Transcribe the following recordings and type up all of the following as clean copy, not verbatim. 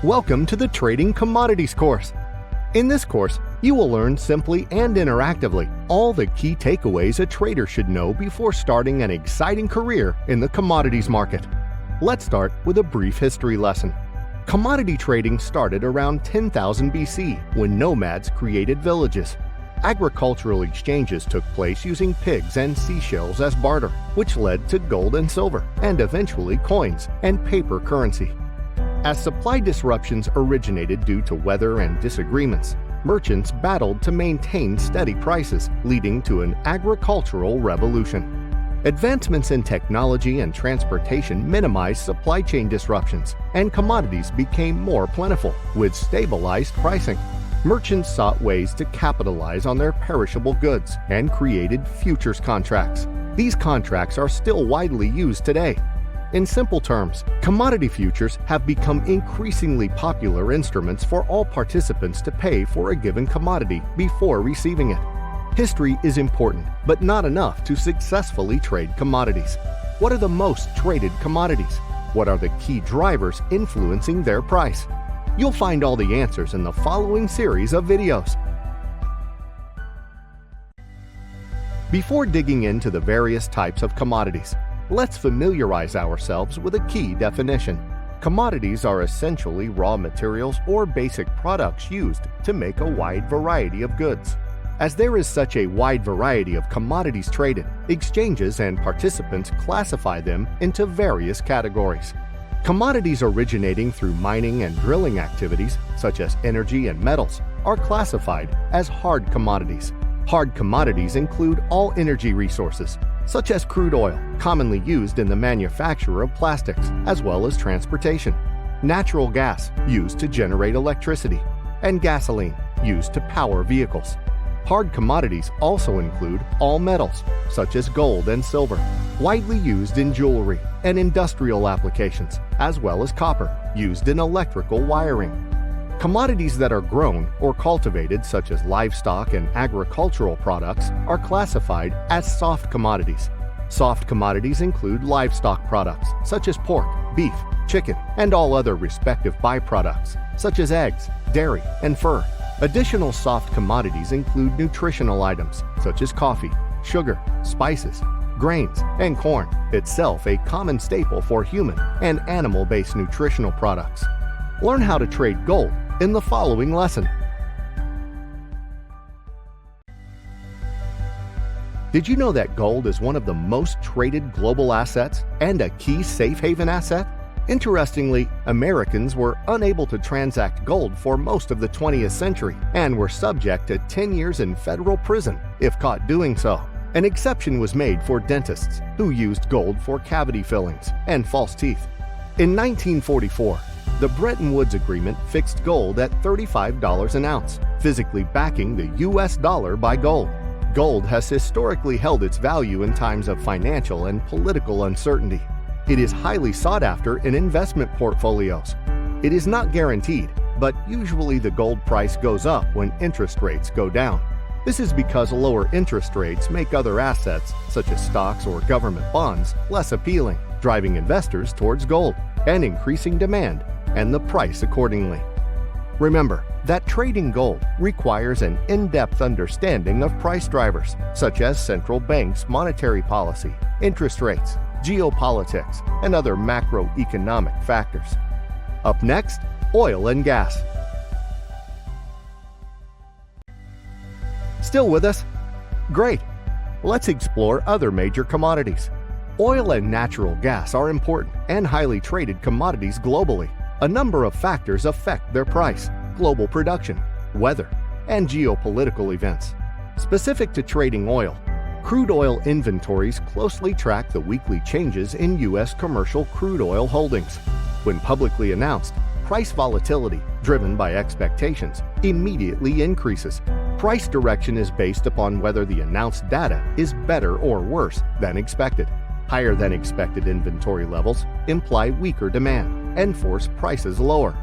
Welcome to the Trading Commodities course. In this course, you will learn simply and interactively all the key takeaways a trader should know before starting an exciting career in the commodities market. Let's start with a brief history lesson. Commodity trading started around 10,000 BC when nomads created villages. Agricultural exchanges took place using pigs and seashells as barter, which led to gold and silver, and eventually coins and paper currency. As supply disruptions originated due to weather and disagreements, merchants battled to maintain steady prices, leading to an agricultural revolution. Advancements in technology and transportation minimized supply chain disruptions, and commodities became more plentiful, with stabilized pricing. Merchants sought ways to capitalize on their perishable goods and created futures contracts. These contracts are still widely used today. In simple terms, commodity futures have become increasingly popular instruments for all participants to pay for a given commodity before receiving it. History is important, but not enough to successfully trade commodities. What are the most traded commodities? What are the key drivers influencing their price? You'll find all the answers in the following series of videos. Before digging into the various types of commodities, let's familiarize ourselves with a key definition. Commodities are essentially raw materials or basic products used to make a wide variety of goods. As there is such a wide variety of commodities traded, exchanges and participants classify them into various categories. Commodities originating through mining and drilling activities, such as energy and metals, are classified as hard commodities. Hard commodities include all energy resources, such as crude oil, commonly used in the manufacture of plastics, as well as transportation, natural gas, used to generate electricity, and gasoline, used to power vehicles. Hard commodities also include all metals, such as gold and silver, widely used in jewelry and industrial applications, as well as copper, used in electrical wiring. Commodities that are grown or cultivated, such as livestock and agricultural products, are classified as soft commodities. Soft commodities include livestock products, such as pork, beef, chicken, and all other respective byproducts, such as eggs, dairy, and fur. Additional soft commodities include nutritional items, such as coffee, sugar, spices, grains, and corn, itself a common staple for human and animal-based nutritional products. Learn how to trade gold in the following lesson. Did you know that gold is one of the most traded global assets and a key safe haven asset? Interestingly, Americans were unable to transact gold for most of the 20th century and were subject to 10 years in federal prison if caught doing so. An exception was made for dentists who used gold for cavity fillings and false teeth. In 1944, the Bretton Woods Agreement fixed gold at $35 an ounce, physically backing the US dollar by gold. Gold has historically held its value in times of financial and political uncertainty. It is highly sought after in investment portfolios. It is not guaranteed, but usually the gold price goes up when interest rates go down. This is because lower interest rates make other assets, such as stocks or government bonds, less appealing, driving investors towards gold and increasing demand and the price accordingly. Remember that trading gold requires an in-depth understanding of price drivers, such as central banks' monetary policy, interest rates, geopolitics, and other macroeconomic factors. Up next, oil and gas. Still with us? Great! Let's explore other major commodities. Oil and natural gas are important and highly traded commodities globally. A number of factors affect their price: global production, weather, and geopolitical events. Specific to trading oil, crude oil inventories closely track the weekly changes in U.S. commercial crude oil holdings. When publicly announced, price volatility, driven by expectations, immediately increases. Price direction is based upon whether the announced data is better or worse than expected. Higher than expected inventory levels imply weaker demand and force prices lower.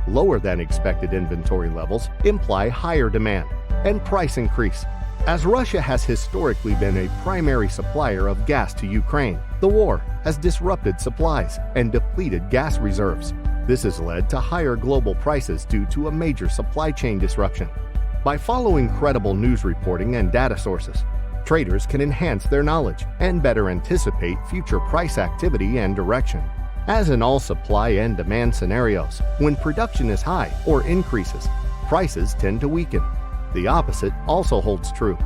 Lower than expected inventory levels imply higher demand and price increase. As Russia has historically been a primary supplier of gas to Ukraine, the war has disrupted supplies and depleted gas reserves. This has led to higher global prices due to a major supply chain disruption. By following credible news reporting and data sources, traders can enhance their knowledge and better anticipate future price activity and direction. As in all supply and demand scenarios, when production is high or increases, prices tend to weaken. The opposite also holds true.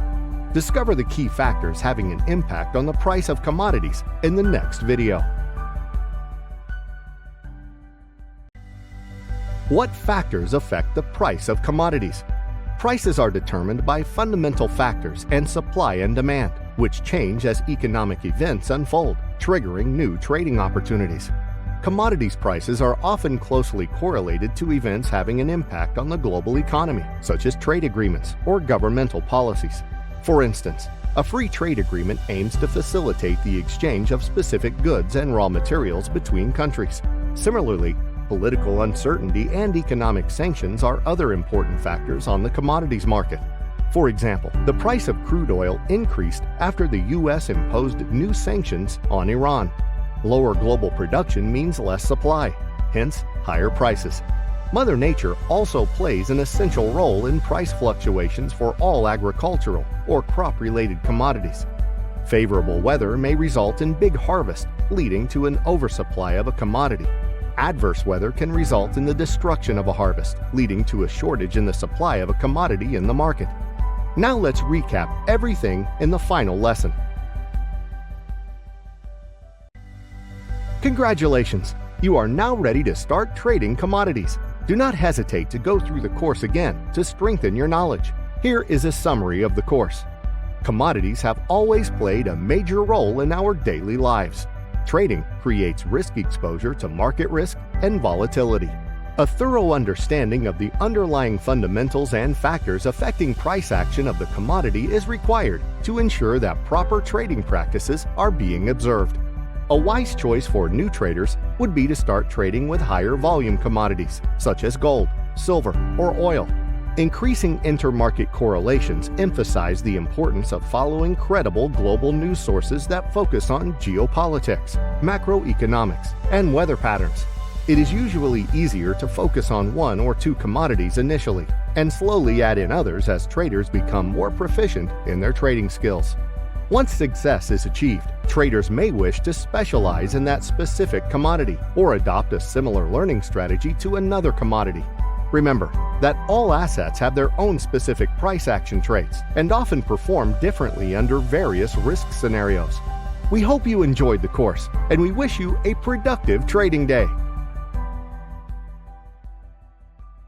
Discover the key factors having an impact on the price of commodities in the next video. What factors affect the price of commodities? Prices are determined by fundamental factors and supply and demand, which change as economic events unfold, triggering new trading opportunities. Commodities prices are often closely correlated to events having an impact on the global economy, such as trade agreements or governmental policies. For instance, a free trade agreement aims to facilitate the exchange of specific goods and raw materials between countries. Similarly, political uncertainty and economic sanctions are other important factors on the commodities market. For example, the price of crude oil increased after the U.S. imposed new sanctions on Iran. Lower global production means less supply, hence higher prices. Mother Nature also plays an essential role in price fluctuations for all agricultural or crop-related commodities. Favorable weather may result in big harvest, leading to an oversupply of a commodity. Adverse weather can result in the destruction of a harvest, leading to a shortage in the supply of a commodity in the market. Now let's recap everything in the final lesson. Congratulations! You are now ready to start trading commodities. Do not hesitate to go through the course again to strengthen your knowledge. Here is a summary of the course. Commodities have always played a major role in our daily lives. Trading creates risk exposure to market risk and volatility. A thorough understanding of the underlying fundamentals and factors affecting price action of the commodity is required to ensure that proper trading practices are being observed. A wise choice for new traders would be to start trading with higher volume commodities, such as gold, silver, or oil. Increasing intermarket correlations emphasize the importance of following credible global news sources that focus on geopolitics, macroeconomics, and weather patterns. It is usually easier to focus on one or two commodities initially, and slowly add in others as traders become more proficient in their trading skills. Once success is achieved, traders may wish to specialize in that specific commodity or adopt a similar learning strategy to another commodity. Remember that all assets have their own specific price action traits and often perform differently under various risk scenarios. We hope you enjoyed the course, and we wish you a productive trading day.